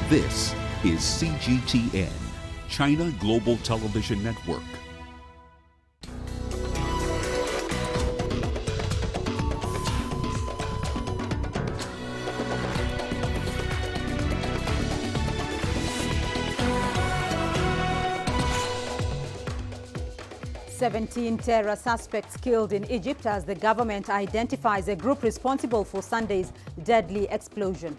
This is CGTN, China Global Television Network. Seventeen terror suspects killed in Egypt as the government identifies a group responsible for Sunday's deadly explosion.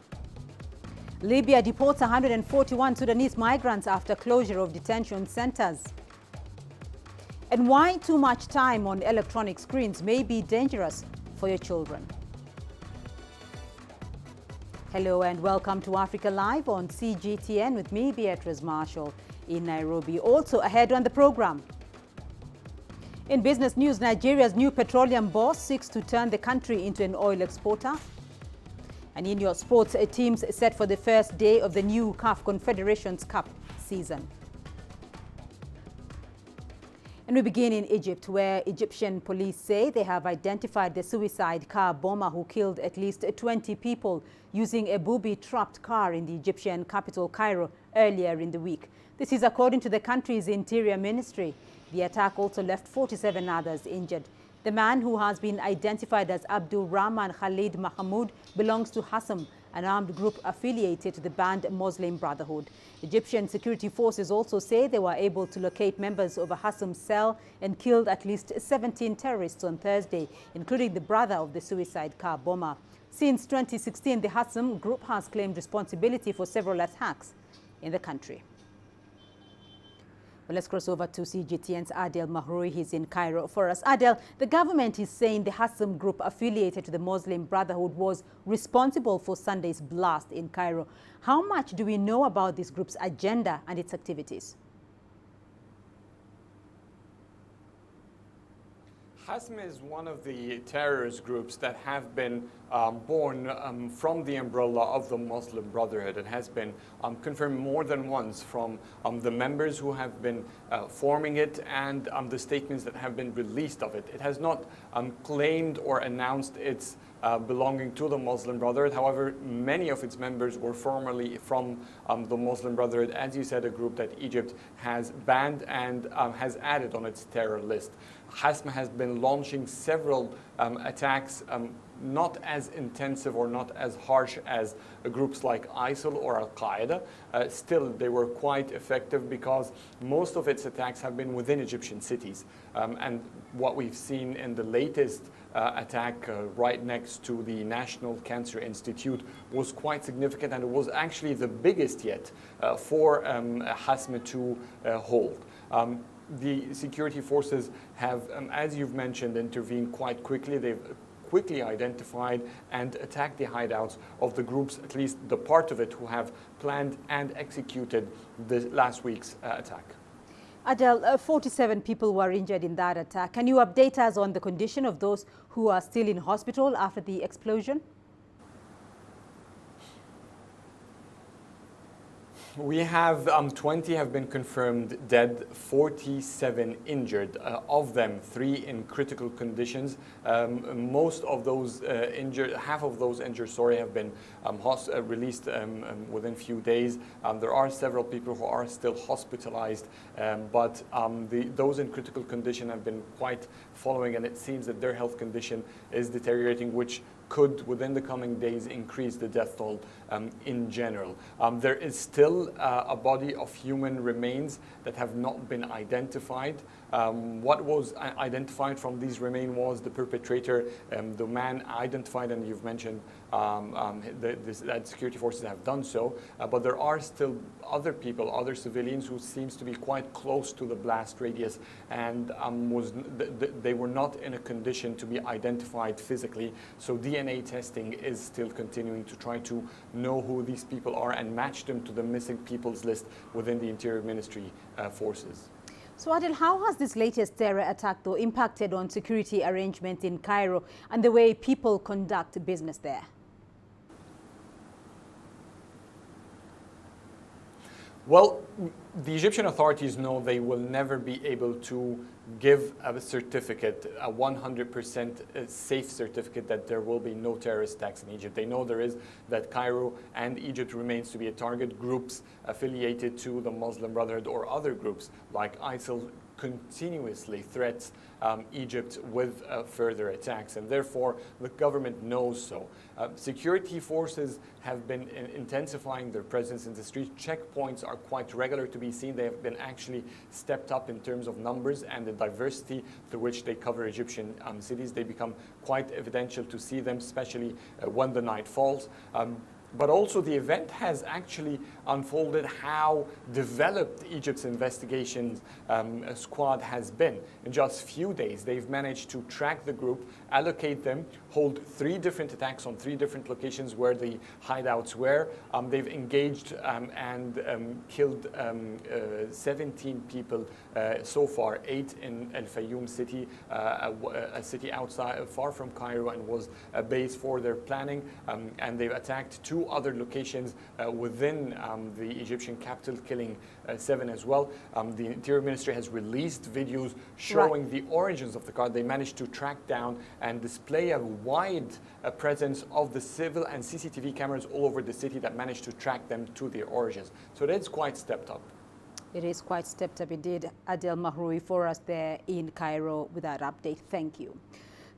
Libya deports 141 Sudanese migrants after closure of detention centers. And why too much time on electronic screens may be dangerous for your children. Hello and welcome to Africa Live on CGTN with me, Beatrice Marshall, in Nairobi. Also ahead on the program. In business news, Nigeria's new petroleum boss seeks to turn the country into an oil exporter. And in your sports, teams set for the first day of the new CAF Confederations Cup season. And we begin in Egypt, where Egyptian police say they have identified the suicide car bomber who killed at least 20 people using a booby-trapped car in the Egyptian capital, Cairo, earlier in the week. This is according to the country's interior ministry. The attack also left 47 others injured. The man, who has been identified as Abdul Rahman Khalid Mahmoud, belongs to Hassam, an armed group affiliated to the banned Muslim Brotherhood. Egyptian security forces also say they were able to locate members of a Hassam cell and killed at least 17 terrorists on Thursday, including the brother of the suicide car bomber. Since 2016, the Hassam group has claimed responsibility for several attacks in the country. Well, let's cross over to CGTN's Adel Mahroui. He's in Cairo for us. Adel, the government is saying the Hassam group affiliated to the Muslim Brotherhood was responsible for Sunday's blast in Cairo. How much do we know about this group's agenda and its activities? Hassam is one of the terrorist groups that have been born from the umbrella of the Muslim Brotherhood. It has been confirmed more than once from the members who have been forming it and the statements that have been released of it. It has not claimed or announced its belonging to the Muslim Brotherhood. However, many of its members were formerly from the Muslim Brotherhood, as you said, a group that Egypt has banned and has added on its terror list. Hassam has been launching several attacks, not as intensive or not as harsh as groups like ISIL or Al-Qaeda. Still, they were quite effective because most of its attacks have been within Egyptian cities. And what we've seen in the latest attack right next to the National Cancer Institute was quite significant, and it was actually the biggest yet for Hassam to hold. The security forces have, as you've mentioned, intervened quite quickly. They've quickly identified and attacked the hideouts of the groups, at least the part of it, who have planned and executed the last week's attack. Adel, 47 people were injured in that attack. Can you update us on the condition of those who are still in hospital after the explosion? We have 20 have been confirmed dead, 47 injured, of them 3 in critical conditions. Most of those injured, half of those injured, have been released within a few days. There are several people who are still hospitalized, but those in critical condition have been quite following, and it seems that their health condition is deteriorating, which could, within the coming days, increase the death toll in general. There is still a body of human remains that have not been identified. What was identified from these remains was the perpetrator, the man identified, and you've mentioned that security forces have done so, but there are still other people, other civilians who seems to be quite close to the blast radius, and they were not in a condition to be identified physically. So DNA testing is still continuing to try to know who these people are and match them to the missing people's list within the Interior Ministry forces. So Adel, how has this latest terror attack, though, impacted on security arrangements in Cairo and the way people conduct business there? Well, the Egyptian authorities know they will never be able to give a certificate, a 100% safe certificate that there will be no terrorist attacks in Egypt. They know there is, that Cairo and Egypt remains to be a target. Groups affiliated to the Muslim Brotherhood or other groups like ISIL continuously threats Egypt with further attacks, and therefore the government knows so. Security forces have been intensifying their presence in the streets. Checkpoints are quite regular to be seen. They have been actually stepped up in terms of numbers and the diversity through which they cover Egyptian cities. They become quite evidential to see them, especially when the night falls. But also the event has actually unfolded how developed Egypt's investigations squad has been. In just few days, they've managed to track the group, allocate them, hold 3 different attacks on 3 different locations where the hideouts were. They've engaged and killed 17 people so far, 8 in El Fayoum city, a city outside, far from Cairo, and was a base for their planning. And they've attacked 2 other locations within the Egyptian capital, killing 7 as well. The Interior Ministry has released videos showing the origins of the car. They managed to track down and display a wide presence of the civil and CCTV cameras all over the city that managed to track them to their origins. So that's quite stepped up. It is quite stepped up indeed. Adel Mahroui for us there in Cairo with that update. Thank you.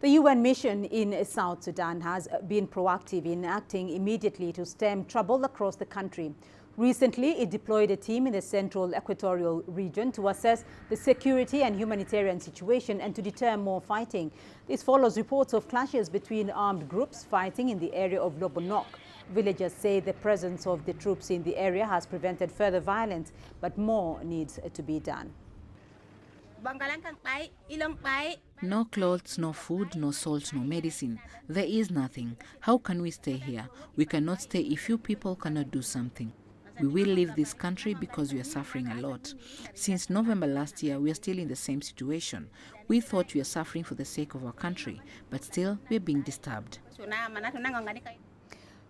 The UN mission in South Sudan has been proactive in acting immediately to stem trouble across the country. Recently, it deployed a team in the central equatorial region to assess the security and humanitarian situation and to deter more fighting. This follows reports of clashes between armed groups fighting in the area of Lobonok. Villagers say the presence of the troops in the area has prevented further violence, but more needs to be done. No clothes, no food, no salt, no medicine. There is nothing. How can we stay here? We cannot stay if you people cannot do something. We will leave this country because we are suffering a lot. Since November last year, we are still in the same situation. We thought we are suffering for the sake of our country, but still we are being disturbed.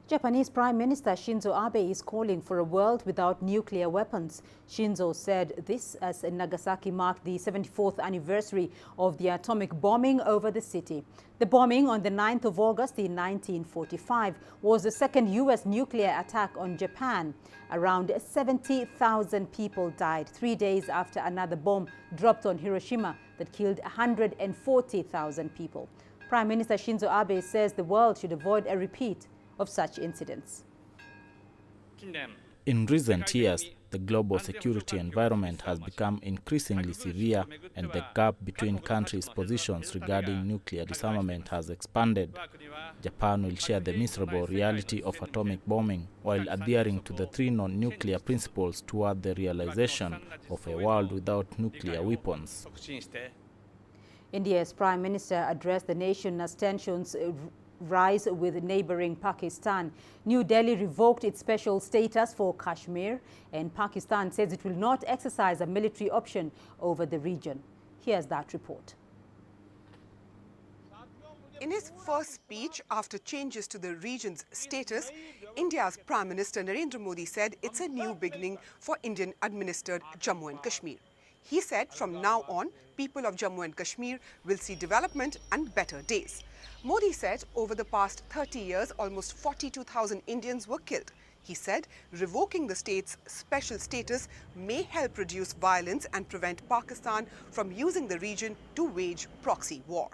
Japanese Prime Minister Shinzo Abe is calling for a world without nuclear weapons. Shinzo said this as Nagasaki marked the 74th anniversary of the atomic bombing over the city. The bombing on the 9th of August in 1945 was the second U.S. nuclear attack on Japan. Around 70,000 people died 3 days after another bomb dropped on Hiroshima that killed 140,000 people. Prime Minister Shinzo Abe says the world should avoid a repeat of such incidents. In recent years, the global security environment has become increasingly severe, and the gap between countries' positions regarding nuclear disarmament has expanded. Japan will share the miserable reality of atomic bombing while adhering to the 3 non-nuclear principles toward the realization of a world without nuclear weapons. India's Prime Minister addressed the nation as tensions rise with neighboring Pakistan. New Delhi revoked its special status for Kashmir, and Pakistan says it will not exercise a military option over the region. Here's that report. In his first speech after changes to the region's status, India's Prime Minister Narendra Modi said it's a new beginning for Indian-administered Jammu and Kashmir. He said from now on, people of Jammu and Kashmir will see development and better days. Modi said over the past 30 years, almost 42,000 Indians were killed. He said revoking the state's special status may help reduce violence and prevent Pakistan from using the region to wage proxy war.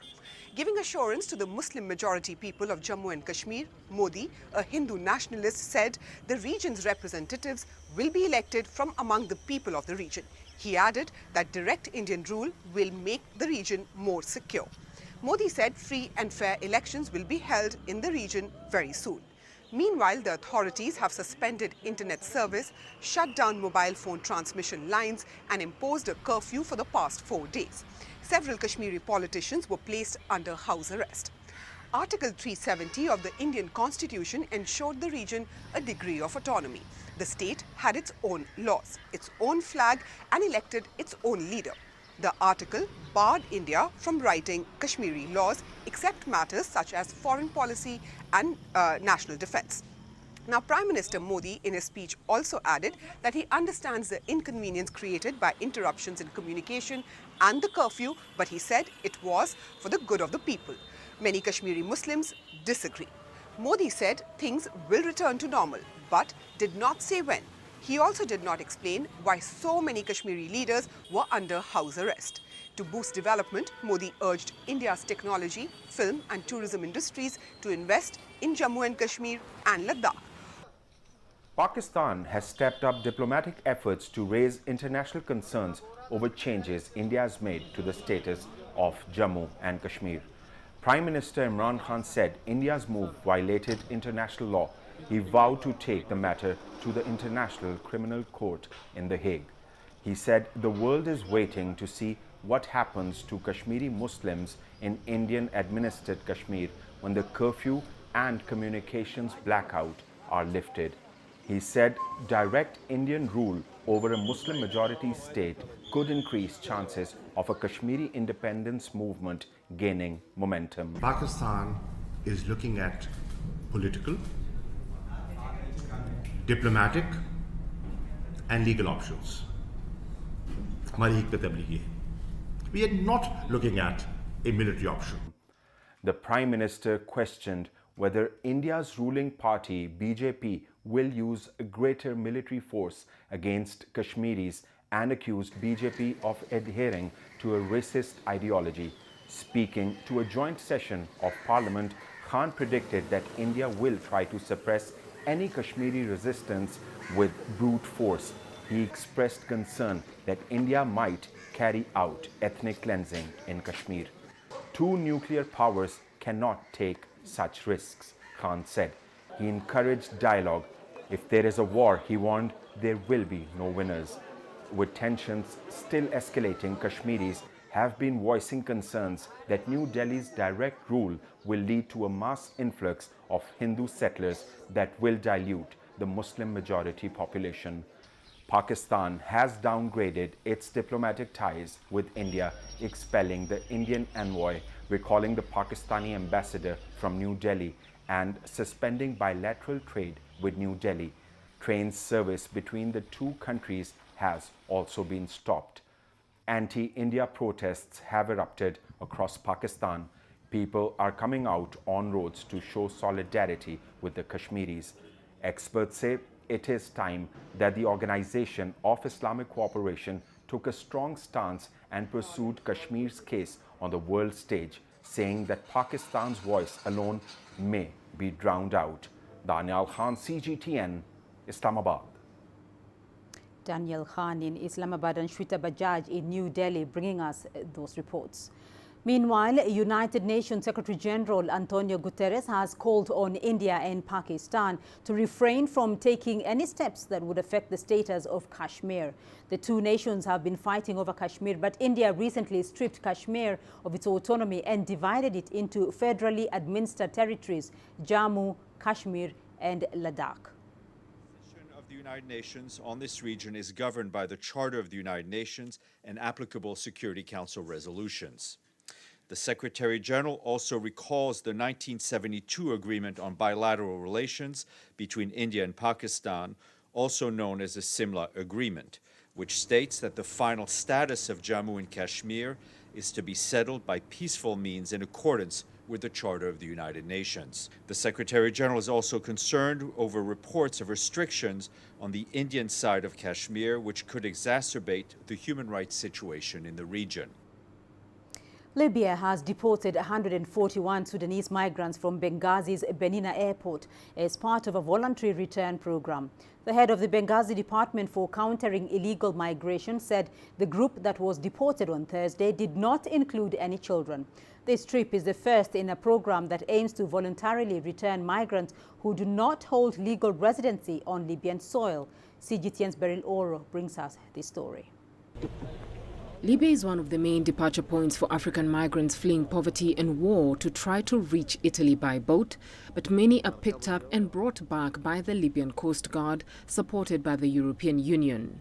Giving assurance to the Muslim-majority people of Jammu and Kashmir, Modi, a Hindu nationalist, said the region's representatives will be elected from among the people of the region. He added that direct Indian rule will make the region more secure. Modi said free and fair elections will be held in the region very soon. Meanwhile, the authorities have suspended internet service, shut down mobile phone transmission lines and imposed a curfew for the past 4 days. Several Kashmiri politicians were placed under house arrest. Article 370 of the Indian Constitution ensured the region a degree of autonomy. The state had its own laws, its own flag and elected its own leader. The article barred India from writing Kashmiri laws except matters such as foreign policy and national defense. Now, Prime Minister Modi in his speech also added that he understands the inconvenience created by interruptions in communication and the curfew, but he said it was for the good of the people. Many Kashmiri Muslims disagree. Modi said things will return to normal, but did not say when. He also did not explain why so many Kashmiri leaders were under house arrest. To boost development, Modi urged India's technology, film and tourism industries to invest in Jammu and Kashmir and Ladakh. Pakistan has stepped up diplomatic efforts to raise international concerns over changes India has made to the status of Jammu and Kashmir. Prime Minister Imran Khan said India's move violated international law. He vowed to take the matter to the International Criminal Court in The Hague. He said the world is waiting to see what happens to Kashmiri Muslims in Indian-administered Kashmir when the curfew and communications blackout are lifted. He said direct Indian rule over a Muslim-majority state could increase chances of a Kashmiri independence movement gaining momentum. Pakistan is looking at political, diplomatic and legal options. We are not looking at a military option. The Prime Minister questioned whether India's ruling party, BJP, will use a greater military force against Kashmiris and accused BJP of adhering to a racist ideology. Speaking to a joint session of Parliament, Khan predicted that India will try to suppress any Kashmiri resistance with brute force. He expressed concern that India might carry out ethnic cleansing in Kashmir. Two nuclear powers cannot take such risks, Khan said. He encouraged dialogue. If there is a war, he warned, there will be no winners. With tensions still escalating, Kashmiris have been voicing concerns that New Delhi's direct rule will lead to a mass influx of Hindu settlers that will dilute the Muslim majority population. Pakistan has downgraded its diplomatic ties with India, expelling the Indian envoy, recalling the Pakistani ambassador from New Delhi, and suspending bilateral trade with New Delhi. Train service between the two countries has also been stopped. Anti-India protests have erupted across Pakistan. People are coming out on roads to show solidarity with the Kashmiris. Experts say it is time that the Organization of Islamic Cooperation took a strong stance and pursued Kashmir's case on the world stage, saying that Pakistan's voice alone may be drowned out. Daniel Khan, CGTN, Islamabad. Daniel Khan in Islamabad and Shweta Bajaj in New Delhi bringing us those reports. Meanwhile, United Nations Secretary-General Antonio Guterres has called on India and Pakistan to refrain from taking any steps that would affect the status of Kashmir. The two nations have been fighting over Kashmir, but India recently stripped Kashmir of its autonomy and divided it into federally administered territories, Jammu, Kashmir and Ladakh. The United Nations on this region is governed by the Charter of the United Nations and applicable Security Council resolutions. The Secretary-General also recalls the 1972 Agreement on Bilateral Relations between India and Pakistan, also known as the Simla Agreement, which states that the final status of Jammu and Kashmir is to be settled by peaceful means in accordance with the Charter of the United Nations. The Secretary-General is also concerned over reports of restrictions on the Indian side of Kashmir, which could exacerbate the human rights situation in the region. Libya has deported 141 Sudanese migrants from Benghazi's Benina airport as part of a voluntary return program. The head of the Benghazi Department for Countering Illegal Migration said the group that was deported on Thursday did not include any children. This trip is the first in a program that aims to voluntarily return migrants who do not hold legal residency on Libyan soil. CGTN's Beryl Oro brings us this story. Libya is one of the main departure points for African migrants fleeing poverty and war to try to reach Italy by boat, but many are picked up and brought back by the Libyan Coast Guard, supported by the European Union.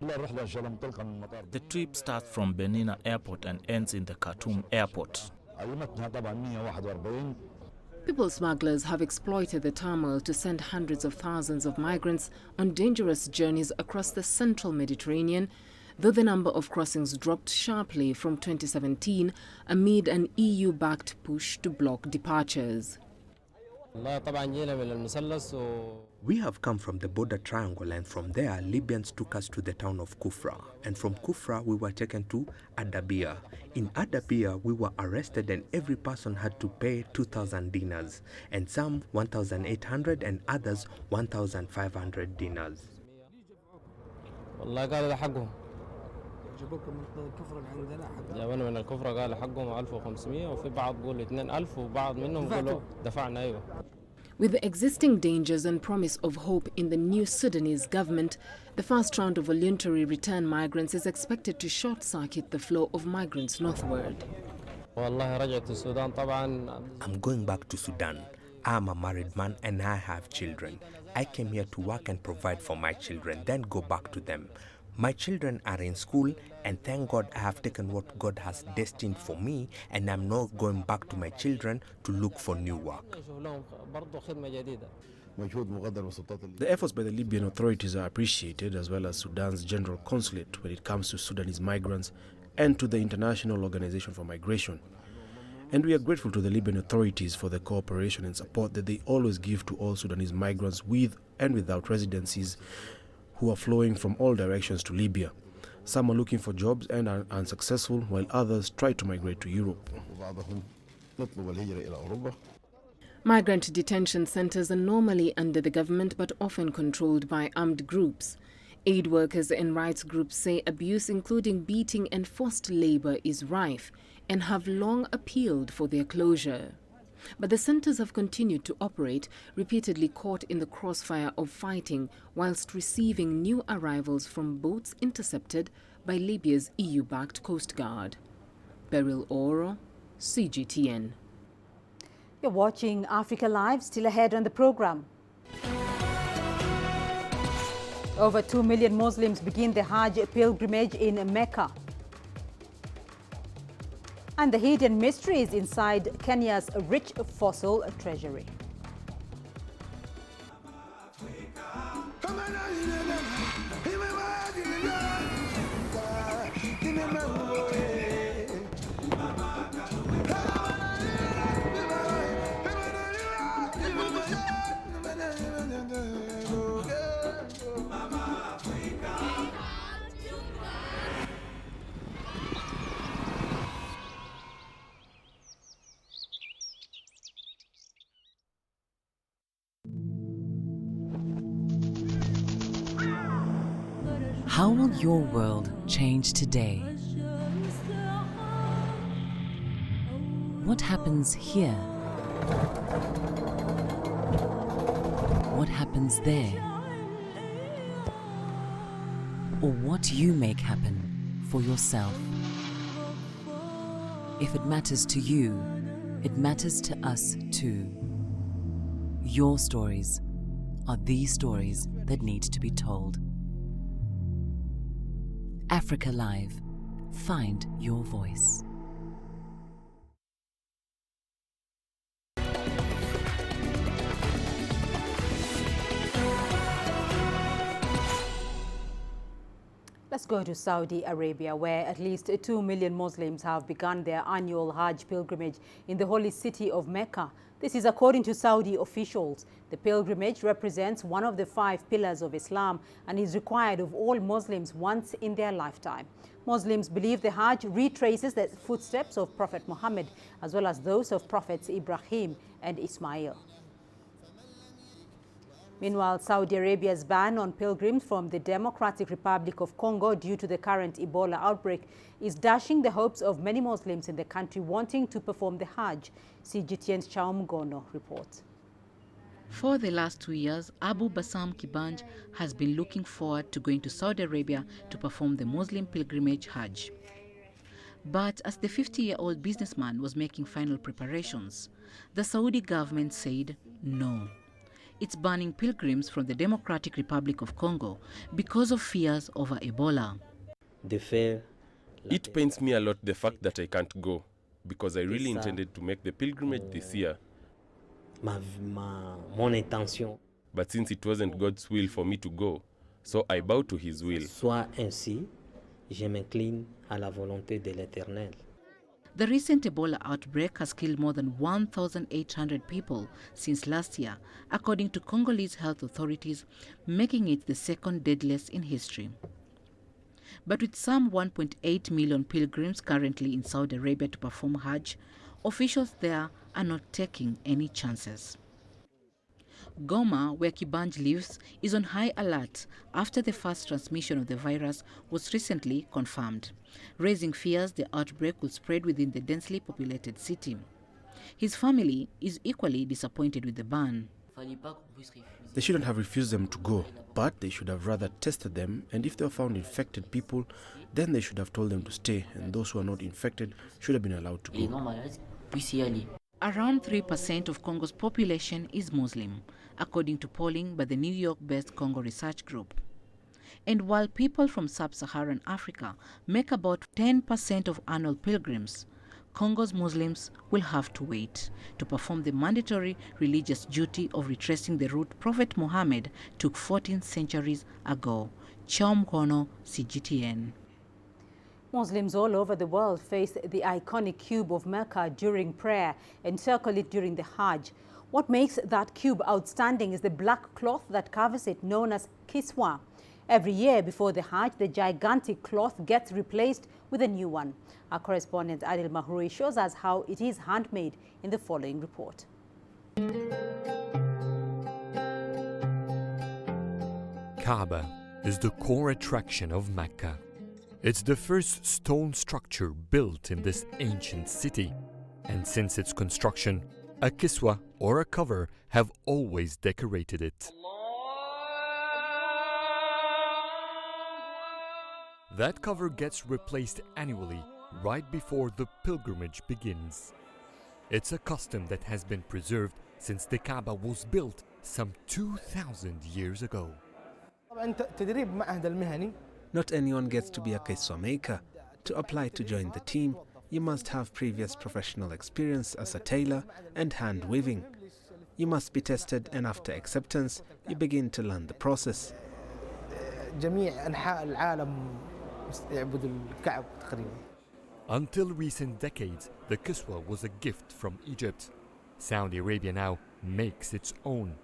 The trip starts from Benina Airport and ends in the Khartoum Airport. People smugglers have exploited the turmoil to send hundreds of thousands of migrants on dangerous journeys across the central Mediterranean. though the number of crossings dropped sharply from 2017 amid an EU-backed push to block departures. We have come from the border triangle, and from there Libyans took us to the town of Kufra, and from Kufra we were taken to Adabia. In Adabia we were arrested, and every person had to pay 2,000 dinars, and some 1,800 and others 1,500 dinars. جابونا من الكفرة قال حقهم 1500 وفي بعض بيقول 2000 وبعض منهم بيقولوا دفعنا ايوه. With the existing dangers and promise of hope in the new Sudanese government, the first round of voluntary return migrants is expected to short-circuit the flow of migrants northward. والله رجعت السودان طبعا. I'm going back to Sudan. I'm a married man and I have children. I came here to work and provide for my children, then go back to them. My children are in school, and thank God I have taken what God has destined for me, and I'm not going back to my children to look for new work. The efforts by the Libyan authorities are appreciated, as well as Sudan's General Consulate when it comes to Sudanese migrants and to the International Organization for Migration. And we are grateful to the Libyan authorities for the cooperation and support that they always give to all Sudanese migrants with and without residencies who are flowing from all directions to Libya. Some are looking for jobs and are unsuccessful, while others try to migrate to Europe. Migrant detention centers are normally under the government but often controlled by armed groups. Aid workers and rights groups say abuse, including beating and forced labor, is rife and have long appealed for their closure. But the centers have continued to operate, repeatedly caught in the crossfire of fighting, whilst receiving new arrivals from boats intercepted by Libya's EU-backed Coast Guard. Beryl Oro, CGTN. You're watching Africa Live, still ahead on the program. Over 2 million Muslims begin the Hajj pilgrimage in Mecca. And the hidden mysteries inside Kenya's rich fossil treasury. How will your world change today? What happens here? What happens there? Or what you make happen for yourself? If it matters to you, it matters to us too. Your stories are the stories that need to be told. Africa Live. Find your voice. Let's go to Saudi Arabia, where at least 2 million Muslims have begun their annual Hajj pilgrimage in the holy city of Mecca. This is according to Saudi officials. The pilgrimage represents one of the 5 pillars of Islam and is required of all Muslims once in their lifetime. Muslims believe the Hajj retraces the footsteps of Prophet Muhammad as well as those of Prophets Ibrahim and Ismail. Meanwhile, Saudi Arabia's ban on pilgrims from the Democratic Republic of Congo due to the current Ebola outbreak is dashing the hopes of many Muslims in the country wanting to perform the Hajj. CGTN's Chaum Gono reports. For the last 2 years, Abu Bassam Kibanj has been looking forward to going to Saudi Arabia to perform the Muslim pilgrimage Hajj. But as the 50-year-old businessman was making final preparations, the Saudi government said no. It's banning pilgrims from the Democratic Republic of Congo because of fears over Ebola. It pains me a lot the fact that I can't go, because I really intended to make the pilgrimage this year. But since it wasn't God's will for me to go, so I bow to His will. Je m'incline à la volonté de l'Éternel. The recent Ebola outbreak has killed more than 1,800 people since last year, according to Congolese health authorities, making it the second deadliest in history. But with some 1.8 million pilgrims currently in Saudi Arabia to perform Hajj, officials there are not taking any chances. Goma, where Kibanj lives, is on high alert after the first transmission of the virus was recently confirmed, raising fears the outbreak will spread within the densely populated city. His family is equally disappointed with the ban. They shouldn't have refused them to go, but they should have rather tested them, and if they found infected people, then they should have told them to stay, and those who are not infected should have been allowed to go. Around 3% of Congo's population is Muslim, according to polling by the New York-based Congo Research Group. And while people from sub-Saharan Africa make about 10% of annual pilgrims, Congo's Muslims will have to wait to perform the mandatory religious duty of retracing the route Prophet Muhammad took 14 centuries ago. Chomkono, CGTN. Muslims all over the world face the iconic cube of Mecca during prayer and circle it during the Hajj. What makes that cube outstanding is the black cloth that covers it, known as Kiswa. Every year before the Hajj, the gigantic cloth gets replaced with a new one. Our correspondent Adil Mahroui shows us how it is handmade in the following report. Kaaba is the core attraction of Mecca. It's the first stone structure built in this ancient city, and since its construction, a kiswa or a cover have always decorated it. That cover gets replaced annually right before the pilgrimage begins. It's a custom that has been preserved since the Kaaba was built some 2,000 years ago. Not anyone gets to be a kiswa maker. To apply to join the team, you must have previous professional experience as a tailor and hand weaving. You must be tested, and after acceptance, you begin to learn the process. Until recent decades, the kiswa was a gift from Egypt. Saudi Arabia now makes its own,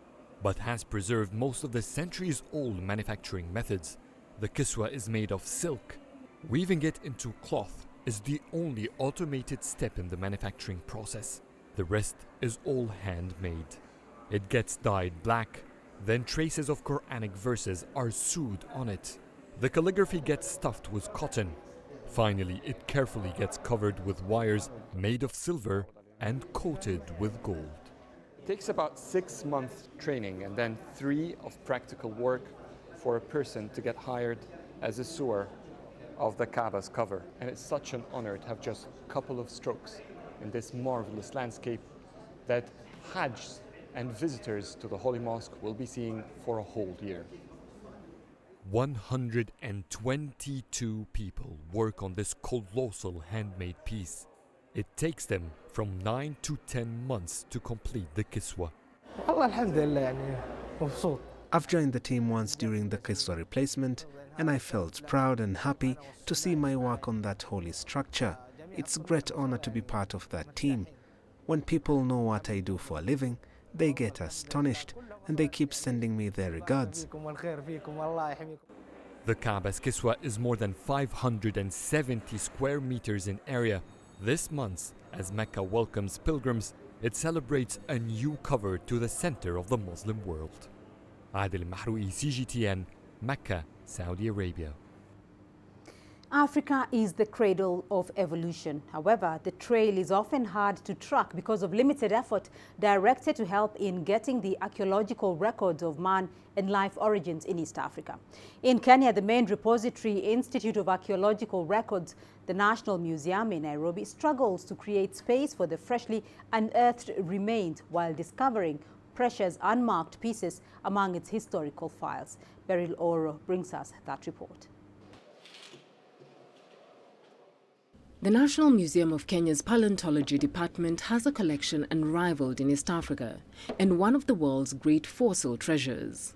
but has preserved most of the centuries-old manufacturing methods. The kiswa is made of silk. Weaving it into cloth is the only automated step in the manufacturing process. The rest is all handmade. It gets dyed black, then traces of Quranic verses are sewed on it. The calligraphy gets stuffed with cotton. Finally, it carefully gets covered with wires made of silver and coated with gold. It takes about 6 months training and then 3 of practical work for a person to get hired as a sewer of the Kaaba's cover. And it's such an honor to have just a couple of strokes in this marvelous landscape that Hajj and visitors to the Holy Mosque will be seeing for a whole year. 122 people work on this colossal handmade piece. It takes them from 9 to 10 months to complete the kiswa. I've joined the team once during the kiswa replacement, and I felt proud and happy to see my work on that holy structure. It's a great honor to be part of that team. When people know what I do for a living, they get astonished, and they keep sending me their regards. The Kaaba's kiswa is more than 570 square meters in area. This month, as Mecca welcomes pilgrims, it celebrates a new cover to the center of the Muslim world. Adil Mahroui, CGTN, Mecca, Saudi Arabia. Africa is the cradle of evolution. However, the trail is often hard to track because of limited effort directed to help in getting the archaeological records of man and life origins in East Africa. In Kenya, the main repository Institute of Archaeological Records, the National Museum in Nairobi, struggles to create space for the freshly unearthed remains while discovering precious unmarked pieces among its historical files. Beryl Oro brings us that report. The National Museum of Kenya's Paleontology Department has a collection unrivaled in East Africa and one of the world's great fossil treasures.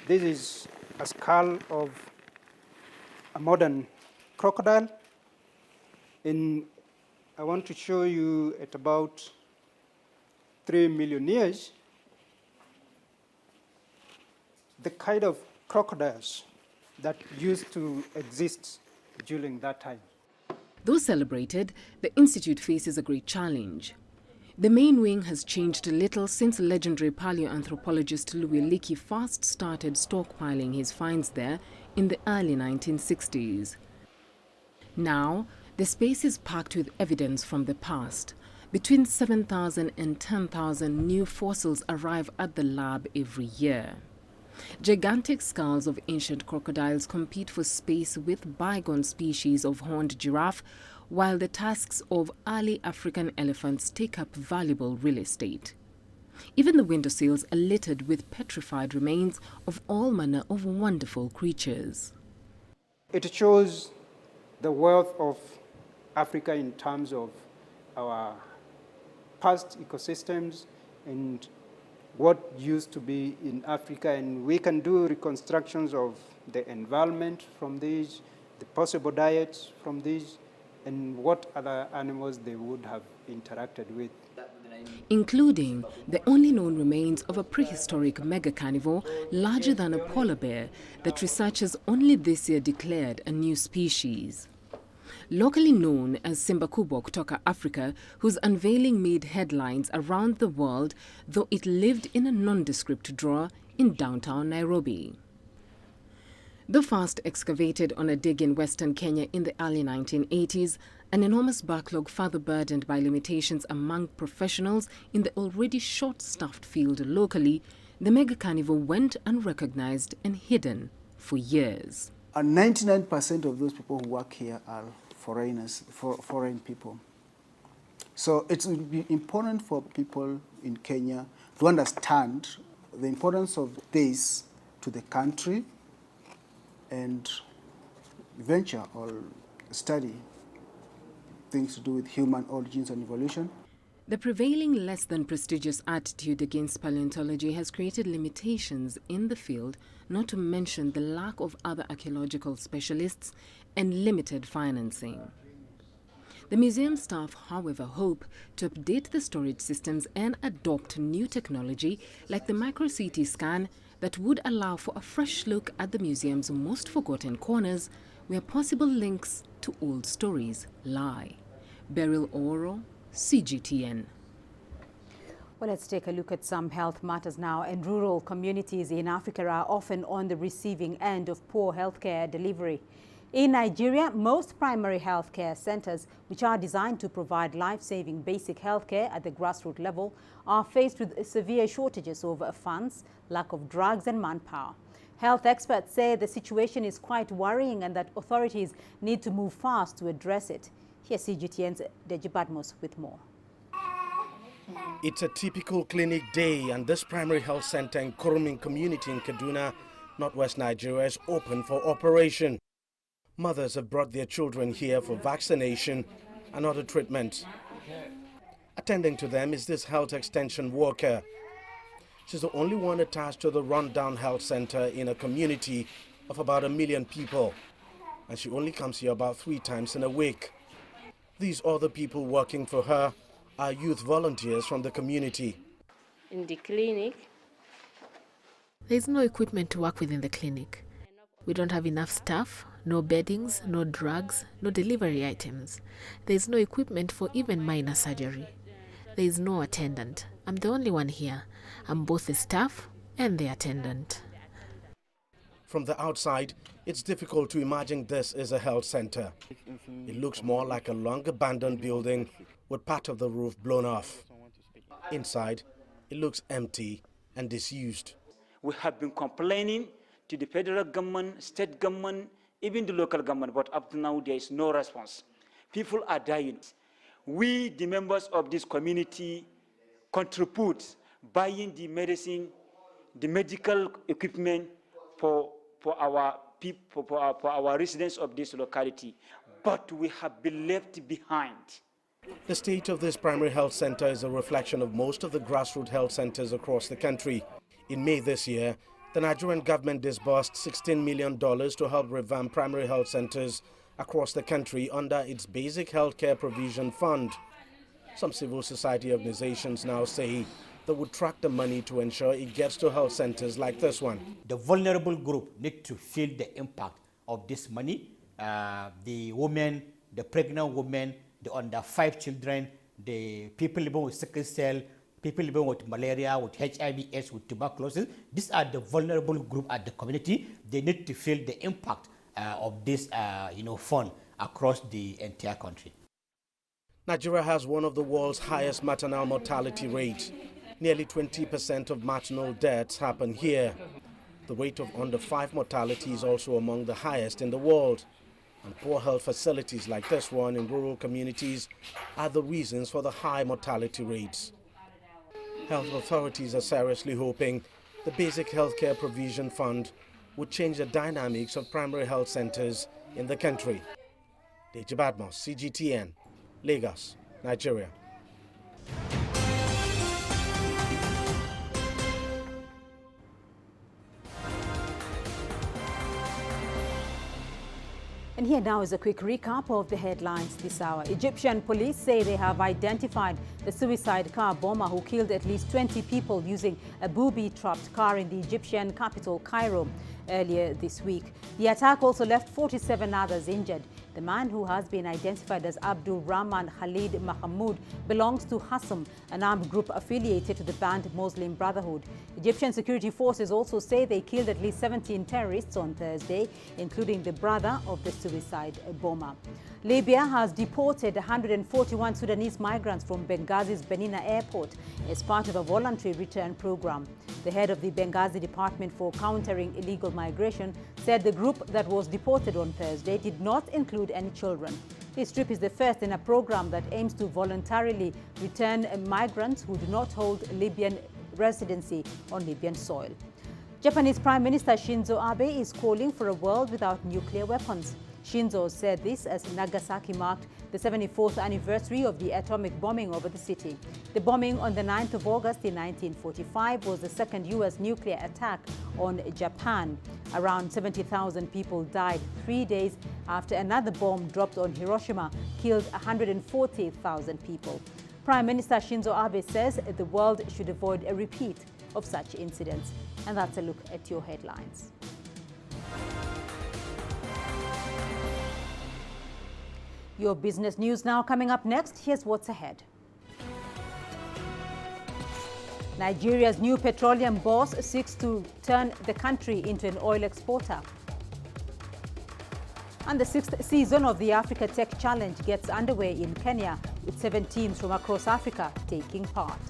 This is a skull of a modern crocodile, and I want to show you at about 3 million years the kind of crocodiles that used to exist during that time. Though celebrated, the Institute faces a great challenge. The main wing has changed little since legendary paleoanthropologist Louis Leakey first started stockpiling his finds there in the early 1960s. Now, the space is packed with evidence from the past. Between 7,000 and 10,000 new fossils arrive at the lab every year. Gigantic skulls of ancient crocodiles compete for space with bygone species of horned giraffe, while the tusks of early African elephants take up valuable real estate. Even the windowsills are littered with petrified remains of all manner of wonderful creatures. It shows the wealth of Africa in terms of our past ecosystems and what used to be in Africa, and we can do reconstructions of the environment from these, the possible diets from these, and what other animals they would have interacted with. Including the only known remains of a prehistoric mega-carnivore larger than a polar bear that researchers only this year declared a new species. Locally known as Simbakubok Toka Africa, whose unveiling made headlines around the world, though it lived in a nondescript drawer in downtown Nairobi. Though first excavated on a dig in western Kenya in the early 1980s, an enormous backlog further burdened by limitations among professionals in the already short-staffed field locally, the mega-carnivore went unrecognized and hidden for years. And 99% of those people who work here are foreigners, foreign people. So it will be important for people in Kenya to understand the importance of this to the country and venture or study things to do with human origins and evolution. The prevailing less than prestigious attitude against paleontology has created limitations in the field, not to mention the lack of other archaeological specialists and limited financing. The museum staff, however, hope to update the storage systems and adopt new technology like the micro-CT scan that would allow for a fresh look at the museum's most forgotten corners where possible links to old stories lie. Beryl Oro, CGTN. Well, let's take a look at some health matters now. And rural communities in Africa are often on the receiving end of poor healthcare delivery. In Nigeria, most primary healthcare centers, which are designed to provide life-saving basic healthcare at the grassroots level, are faced with severe shortages of funds, lack of drugs and manpower. Health experts say the situation is quite worrying and that authorities need to move fast to address it. Here's CGTN's Deji Badmos with more. It's a typical clinic day, and this primary health center in Kuruming community in Kaduna, northwest Nigeria, is open for operation. Mothers have brought their children here for vaccination and other treatments. Attending to them is this health extension worker. She's the only one attached to the rundown health center in a community of about 1 million people, and she only comes here about 3 times in a week. These other people working for her are youth volunteers from the community. In the clinic, there's no equipment to work with in the clinic. We don't have enough staff, no beddings, no drugs, no delivery items. There's no equipment for even minor surgery. There's no attendant. I'm the only one here. I'm both the staff and the attendant. From the outside, it's difficult to imagine this as a health center. It looks more like a long abandoned building with part of the roof blown off. Inside, it looks empty and disused. We have been complaining to the federal government, state government, even the local government, but up to now there is no response. People are dying. We, the members of this community, contribute buying the medicine, the medical equipment for our people, for our residents of this locality, but we have been left behind. The state of this primary health center is a reflection of most of the grassroots health centers across the country. In May this year, the Nigerian government disbursed $16 million to help revamp primary health centers across the country under its Basic Healthcare Provision Fund. Some civil society organizations now say they would track the money to ensure it gets to health centers like this one. The vulnerable group need to feel the impact of this money. The women, the pregnant women, the under 5 children, the people living with sickle cell, people living with malaria, with HIV/AIDS, with tuberculosis. These are the vulnerable group at the community. They need to feel the impact of this fund across the entire country. Nigeria has one of the world's highest maternal mortality rates. Nearly 20% of maternal deaths happen here. The rate of under 5 mortality is also among the highest in the world. And poor health facilities like this one in rural communities are the reasons for the high mortality rates. Health authorities are seriously hoping the Basic Healthcare Provision Fund would change the dynamics of primary health centers in the country. Deji Badmos, CGTN, Lagos, Nigeria. And here now is a quick recap of the headlines this hour. Egyptian police say they have identified the suicide car bomber who killed at least 20 people using a booby-trapped car in the Egyptian capital, Cairo, earlier this week. The attack also left 47 others injured. The man, who has been identified as Abdul Rahman Khalid Mahmoud, belongs to Hassam, an armed group affiliated to the banned Muslim Brotherhood. Egyptian security forces also say they killed at least 17 terrorists on Thursday, including the brother of the suicide bomber. Libya has deported 141 Sudanese migrants from Benghazi's Benina airport as part of a voluntary return program. The head of the Benghazi Department for Countering Illegal Migration said the group that was deported on Thursday did not include any children. This trip is the first in a program that aims to voluntarily return migrants who do not hold Libyan residency on Libyan soil. Japanese Prime Minister Shinzo Abe is calling for a world without nuclear weapons. Shinzo said this as Nagasaki marked the 74th anniversary of the atomic bombing over the city. The bombing on the 9th of August in 1945 was the second U.S. nuclear attack on Japan. Around 70,000 people died 3 days after another bomb dropped on Hiroshima killed 140,000 people. Prime Minister Shinzo Abe says the world should avoid a repeat of such incidents. And that's a look at your headlines. Your business news now coming up next. Here's what's ahead. Nigeria's new petroleum boss seeks to turn the country into an oil exporter. And the 6th season of the Africa Tech Challenge gets underway in Kenya, with 7 teams from across Africa taking part.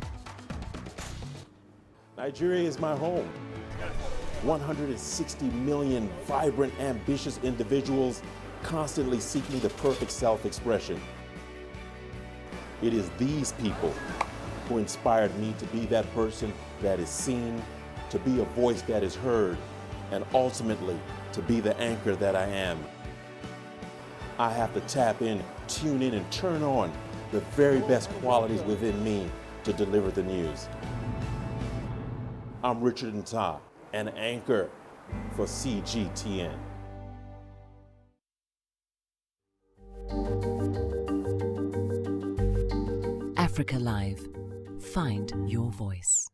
Nigeria is my home. 160 million vibrant, ambitious individuals constantly seeking the perfect self-expression. It is these people who inspired me to be that person that is seen, to be a voice that is heard, and ultimately to be the anchor that I am. I have to tap in, tune in, and turn on the very best qualities within me to deliver the news. I'm Richard Nta, an anchor for CGTN. Africa Live. Find your voice.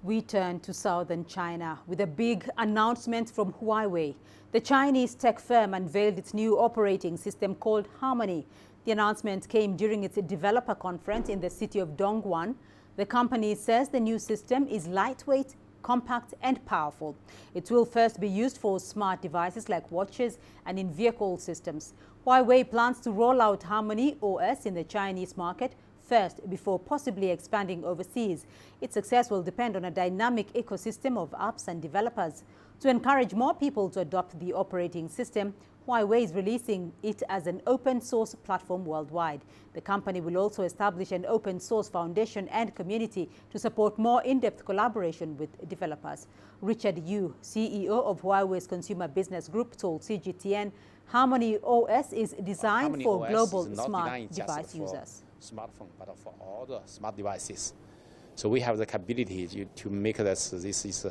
We turn to southern China with a big announcement from Huawei. The Chinese tech firm unveiled its new operating system called Harmony. The announcement came during its developer conference in the city of Dongguan. The company says the new system is lightweight, compact and powerful. It will first be used for smart devices like watches and in vehicle systems. Huawei plans to roll out HarmonyOS in the Chinese market first before possibly expanding overseas. Its success will depend on a dynamic ecosystem of apps and developers. To encourage more people to adopt the operating system, Huawei is releasing it as an open source platform worldwide. The company will also establish an open source foundation and community to support more in-depth collaboration with developers. Richard Yu, CEO of Huawei's consumer business group, told CGTN HarmonyOS is designed for global smart device users. Smartphone, but for all the smart devices. So we have the capability to make this is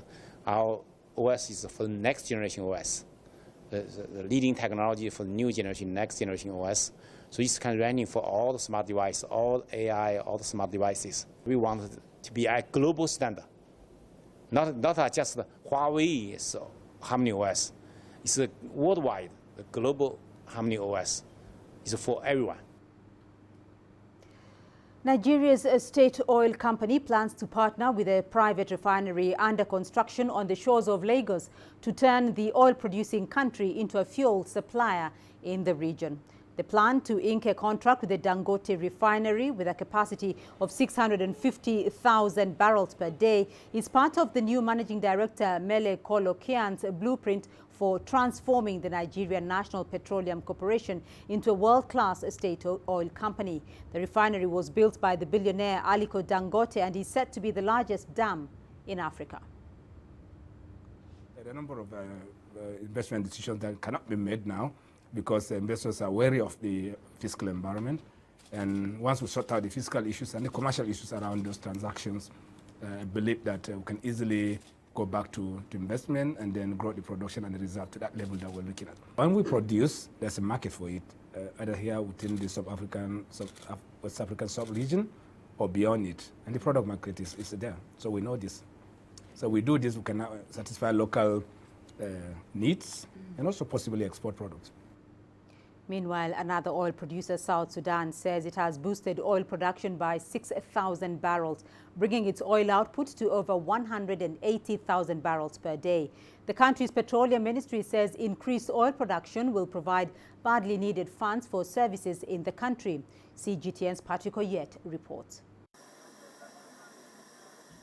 our OS is for the next generation OS, the leading technology for new generation, next generation OS. So it's kind of running for all the smart devices, all AI, all the smart devices. We want it to be a global standard, not just the Huawei HarmonyOS. It's a worldwide, the global HarmonyOS. It's for everyone. Nigeria's state oil company plans to partner with a private refinery under construction on the shores of Lagos to turn the oil-producing country into a fuel supplier in the region. The plan to ink a contract with the Dangote refinery with a capacity of 650,000 barrels per day is part of the new Managing Director Mele Kolokian's blueprint for transforming the Nigerian National Petroleum Corporation into a world-class state oil company. The refinery was built by the billionaire Aliko Dangote and is said to be the largest dam in Africa. There are a number of investment decisions that cannot be made now because investors are wary of the fiscal environment. And once we sort out the fiscal issues and the commercial issues around those transactions, I believe that we can easily go back to investment and then grow the production and the result to that level that we're looking at. When we produce, there's a market for it, either here within the West African sub-region or beyond it. And the product market is there, so we know this. So we do this, we can now satisfy local needs and also possibly export products. Meanwhile, another oil producer, South Sudan, says it has boosted oil production by 6,000 barrels, bringing its oil output to over 180,000 barrels per day. The country's petroleum ministry says increased oil production will provide badly needed funds for services in the country. CGTN's Patrick Oyet reports.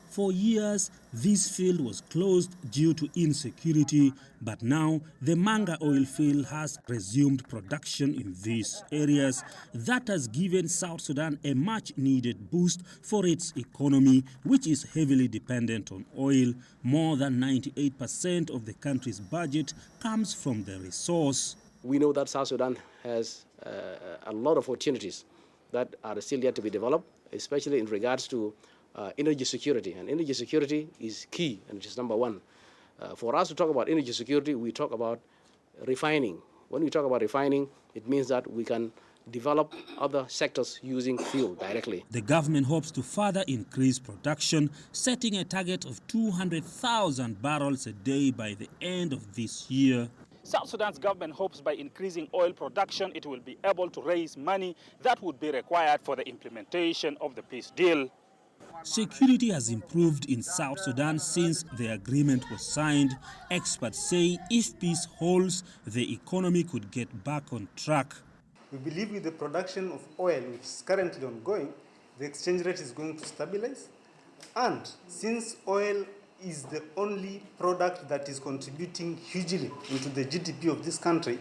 For years, this field was closed due to insecurity, but now the Manga oil field has resumed production in these areas. That has given South Sudan a much-needed boost for its economy, which is heavily dependent on oil. More than 98% of the country's budget comes from the resource. We know that South Sudan has a lot of opportunities that are still yet to be developed, especially in regards to energy security, and energy security is key, and it is number one. For us to talk about energy security, we talk about refining. When we talk about refining, it means that we can develop other sectors using fuel directly. The government hopes to further increase production, setting a target of 200,000 barrels a day by the end of this year. South Sudan's government hopes by increasing oil production, it will be able to raise money that would be required for the implementation of the peace deal. Security has improved in South Sudan since the agreement was signed. Experts say if peace holds, the economy could get back on track. We believe with the production of oil, which is currently ongoing, the exchange rate is going to stabilize. And since oil is the only product that is contributing hugely into the GDP of this country,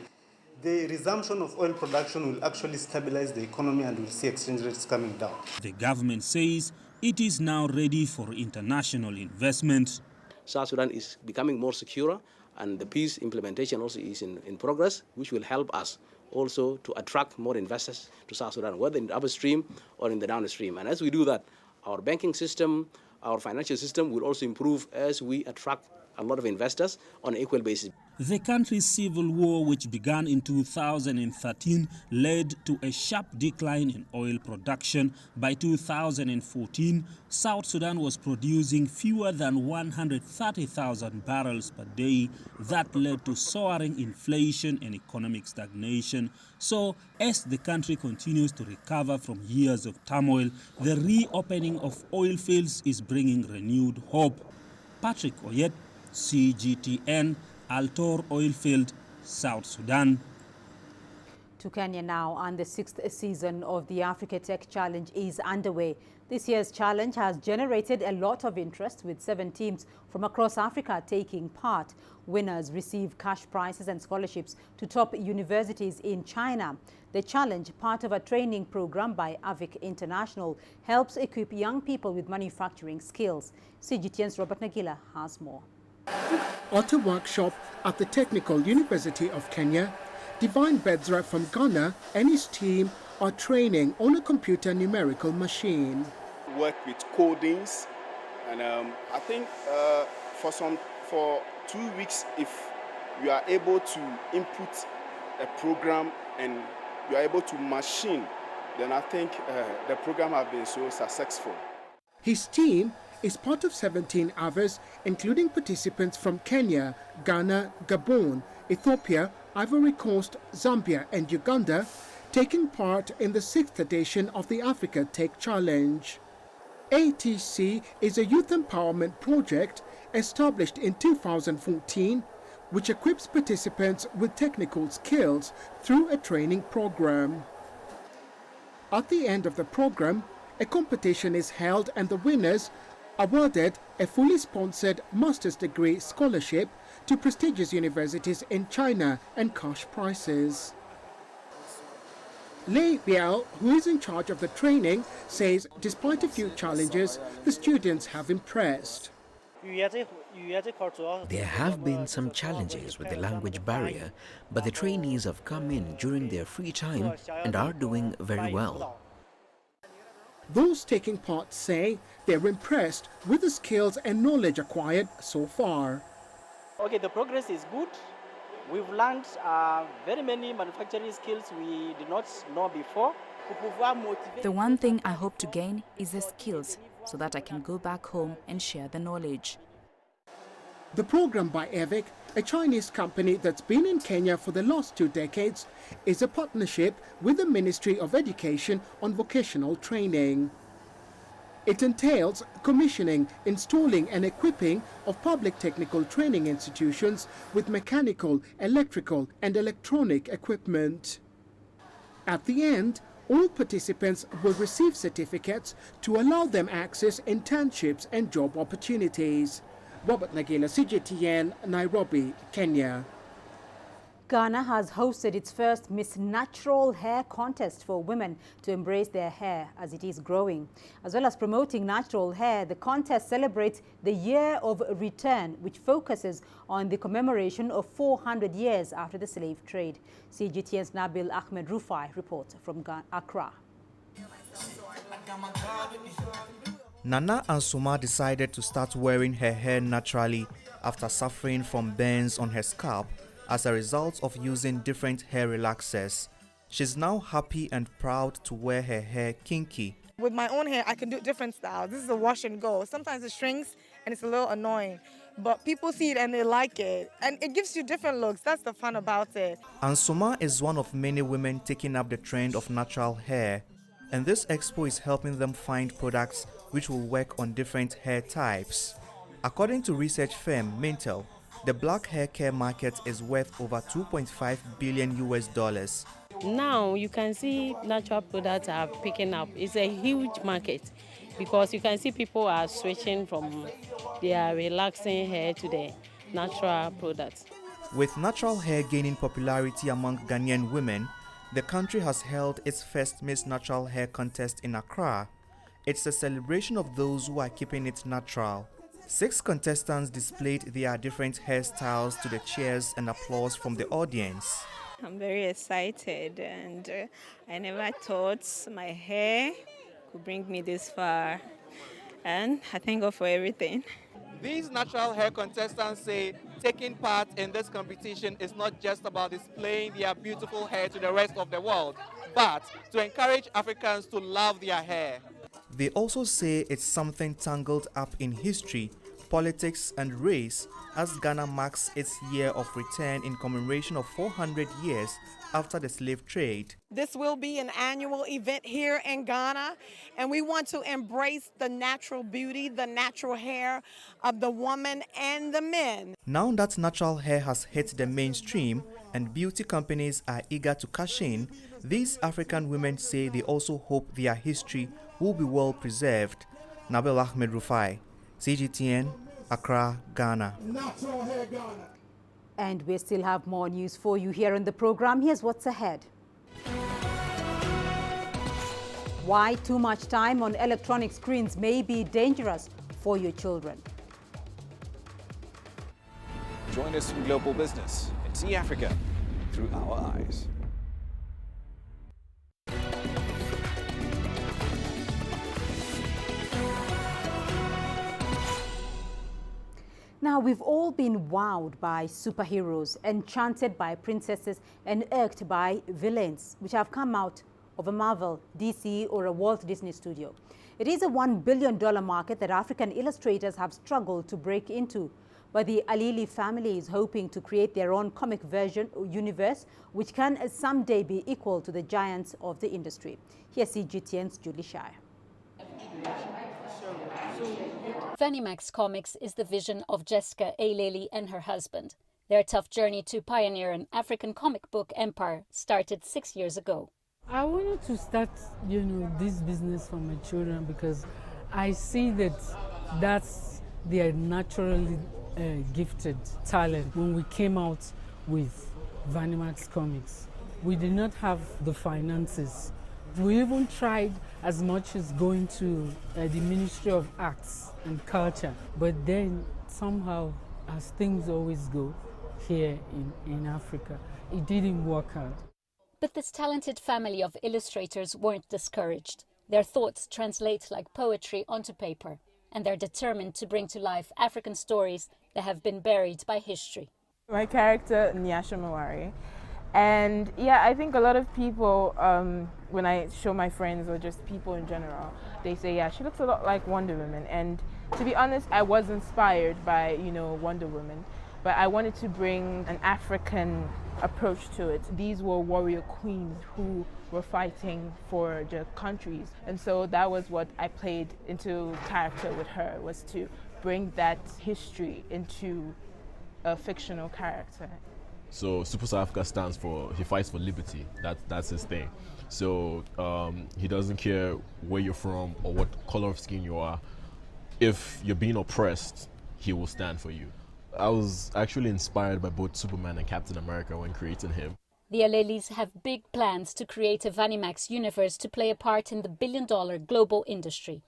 the resumption of oil production will actually stabilize the economy and we'll see exchange rates coming down. The government says it is now ready for international investment. South Sudan is becoming more secure, and the peace implementation also is in progress, which will help us also to attract more investors to South Sudan, whether in the upstream or in the downstream. And as we do that, our banking system, our financial system will also improve as we attract a lot of investors on an equal basis. The country's civil war, which began in 2013, led to a sharp decline in oil production. By 2014, South Sudan was producing fewer than 130,000 barrels per day. That led to soaring inflation and economic stagnation. So, as the country continues to recover from years of turmoil, the reopening of oil fields is bringing renewed hope. Patrick Oyet, CGTN, Altor Oilfield, South Sudan. To Kenya now, and the 6th season of the Africa Tech Challenge is underway. This year's challenge has generated a lot of interest, with 7 teams from across Africa taking part. Winners receive cash prizes and scholarships to top universities in China. The challenge, part of a training program by Avic International, helps equip young people with manufacturing skills. CGTN's Robert Nagila has more. At a workshop at the Technical University of Kenya, Divine Bedzra from Ghana and his team are training on a computer numerical machine. work with codings. And I think for 2 weeks, if you are able to input a program and you are able to machine, then I think the program has been so successful. His team is part of 17 others, including participants from Kenya, Ghana, Gabon, Ethiopia, Ivory Coast, Zambia and Uganda, taking part in the 6th edition of the Africa Tech Challenge. ATC is a youth empowerment project established in 2014, which equips participants with technical skills through a training program. At the end of the program, a competition is held and the winners awarded a fully sponsored master's degree scholarship to prestigious universities in China and cash prizes. Lei Biao, who is in charge of the training, says despite a few challenges, the students have impressed. There have been some challenges with the language barrier, but the trainees have come in during their free time and are doing very well. Those taking part say they're impressed with the skills and knowledge acquired so far. Okay, the progress is good. We've learned very many manufacturing skills we did not know before. The one thing I hope to gain is the skills so that I can go back home and share the knowledge. The program by EVIC, a Chinese company that's been in Kenya for the last 2 decades, is a partnership with the Ministry of Education on vocational training. It entails commissioning, installing and equipping of public technical training institutions with mechanical, electrical and electronic equipment. At the end, all participants will receive certificates to allow them access internships and job opportunities. Robert Nagila, CGTN, Nairobi, Kenya. Ghana has hosted its first Miss Natural Hair contest for women to embrace their hair as it is growing. As well as promoting natural hair, the contest celebrates the Year of Return, which focuses on the commemoration of 400 years after the slave trade. CGTN's Nabil Ahmed Rufai reports from Accra. Nana Ansuma decided to start wearing her hair naturally after suffering from burns on her scalp as a result of using different hair relaxers. She's now happy and proud to wear her hair kinky. With my own hair, I can do different styles. This is a wash and go. Sometimes it shrinks and it's a little annoying, but people see it and they like it. And it gives you different looks. That's the fun about it. Ansuma is one of many women taking up the trend of natural hair. And this expo is helping them find products which will work on different hair types. According to research firm Mintel, the black hair care market is worth over $2.5 billion. Now you can see natural products are picking up. It's a huge market because you can see people are switching from their relaxing hair to the natural products. With natural hair gaining popularity among Ghanaian women, the country has held its first Miss Natural Hair contest in Accra. It's a celebration of those who are keeping it natural. 6 contestants displayed their different hairstyles to the cheers and applause from the audience. I'm very excited and I never thought my hair could bring me this far, and I thank God for everything. These natural hair contestants say taking part in this competition is not just about displaying their beautiful hair to the rest of the world, but to encourage Africans to love their hair. They also say it's something tangled up in history, politics and race as Ghana marks its year of return in commemoration of 400 years after the slave trade. This will be an annual event here in Ghana, and we want to embrace the natural beauty, the natural hair of the woman and the men. Now that natural hair has hit the mainstream and beauty companies are eager to cash in, these African women say they also hope their history will be well preserved. Nabil Ahmed Rufai, CGTN, Accra, Ghana. And we still have more news for you here on the program. Here's what's ahead. Why too much time on electronic screens may be dangerous for your children. Join us in global business and see Africa through our eyes. Now, we've all been wowed by superheroes, enchanted by princesses, and irked by villains, which have come out of a Marvel, DC, or a Walt Disney studio. It is a $1 billion market that African illustrators have struggled to break into. But the Alili family is hoping to create their own comic version or universe, which can someday be equal to the giants of the industry. Here's CGTN's Julie Shire. Vanimax Comics is the vision of Jessica Alili and her husband. Their tough journey to pioneer an African comic book empire started 6 years ago. I wanted to start, this business for my children because I see that that's their naturally gifted talent. When we came out with Vanimax Comics, we did not have the finances. We even tried as much as going to the Ministry of Arts and Culture, but then somehow, as things always go here in Africa, it didn't work out. But this talented family of illustrators weren't discouraged. Their thoughts translate like poetry onto paper, and they're determined to bring to life African stories that have been buried by history. My character, Nyasha Mawari. And yeah, I think a lot of people, when I show my friends or just people in general, they say, yeah, she looks a lot like Wonder Woman. And to be honest, I was inspired by, Wonder Woman, but I wanted to bring an African approach to it. These were warrior queens who were fighting for their countries. And so that was what I played into character with her, was to bring that history into a fictional character. So Super South Africa stands for, he fights for liberty. That's his thing. So he doesn't care where you're from or what color of skin you are. If you're being oppressed, he will stand for you. I was actually inspired by both Superman and Captain America when creating him. The Alelis have big plans to create a Vanimax universe to play a part in the billion-dollar global industry.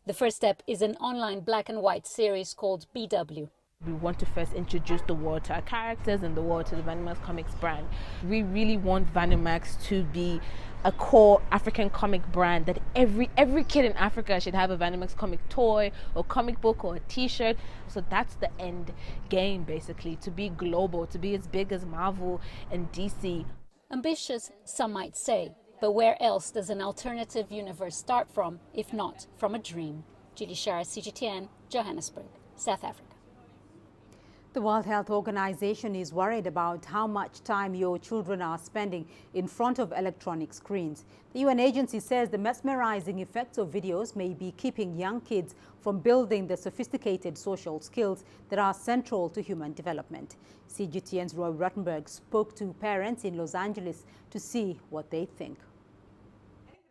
The first step is an online black and white series called BW. We want to first introduce the world to our characters and the world to the Vanimax Comics brand. We really want Vanimax to be a core African comic brand that every kid in Africa should have a Vanimax comic toy or comic book or a t-shirt. So that's the end game, basically, to be global, to be as big as Marvel and DC. Ambitious, some might say, but where else does an alternative universe start from, if not from a dream? Julie Shara, CGTN, Johannesburg, South Africa. The World Health Organization is worried about how much time your children are spending in front of electronic screens. The UN agency says the mesmerizing effects of videos may be keeping young kids from building the sophisticated social skills that are central to human development. CGTN's Roy Rottenberg spoke to parents in Los Angeles to see what they think.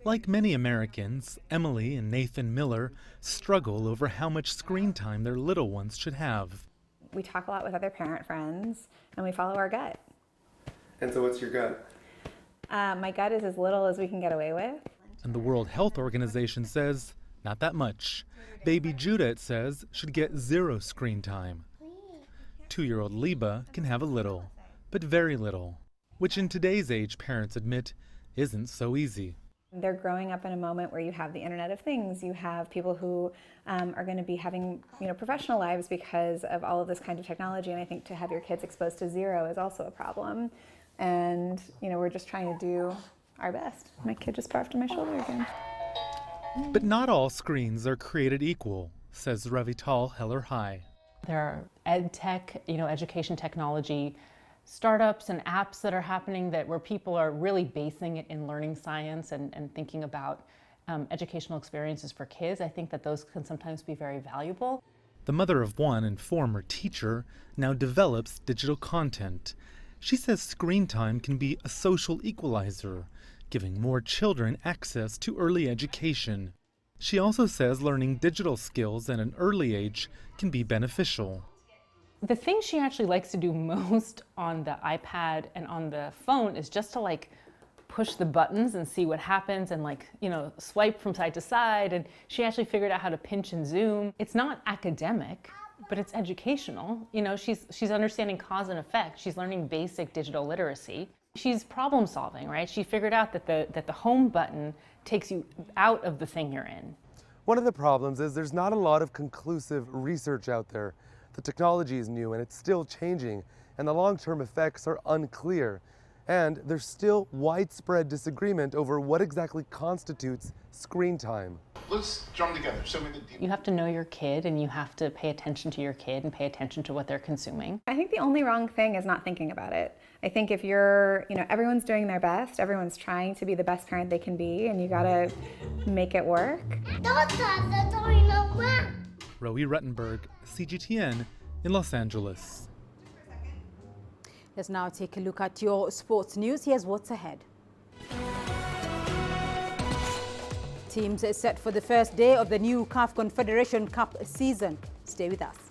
Like many Americans, Emily and Nathan Miller struggle over how much screen time their little ones should have. We talk a lot with other parent friends, and we follow our gut. And so what's your gut? My gut is as little as we can get away with. And the World Health Organization says not that much. Baby Judah, it says, should get 0 screen time. 2-year-old Liba can have a little, but very little, which in today's age, parents admit, isn't so easy. They're growing up in a moment where you have the Internet of Things. You have people who are going to be having, professional lives because of all of this kind of technology. And I think to have your kids exposed to 0 is also a problem. And, we're just trying to do our best. My kid just barfed on my shoulder again. But not all screens are created equal, says Ravital Heller-High. There are ed tech, education technology startups and apps that are happening where people are really basing it in learning science and thinking about educational experiences for kids. I think that those can sometimes be very valuable. The mother of one and former teacher now develops digital content. She says screen time can be a social equalizer, giving more children access to early education. She also says learning digital skills at an early age can be beneficial. The thing she actually likes to do most on the iPad and on the phone is just to push the buttons and see what happens and swipe from side to side. And she actually figured out how to pinch and zoom. It's not academic, but it's educational. She's understanding cause and effect. She's learning basic digital literacy. She's problem solving, right? She figured out that the home button takes you out of the thing you're in. One of the problems is there's not a lot of conclusive research out there The technology is new and it's still changing, and the long-term effects are unclear. And there's still widespread disagreement over what exactly constitutes screen time. Let's drum together. Show me the You have to know your kid, and you have to pay attention to your kid and pay attention to what they're consuming. I think the only wrong thing is not thinking about it. I think if you're, everyone's doing their best, everyone's trying to be the best parent they can be, and you gotta make it work. Roe Ruttenberg, CGTN in Los Angeles. Let's now take a look at your sports news. Here's what's ahead. Teams are set for the first day of the new CAF Confederation Cup season. Stay with us.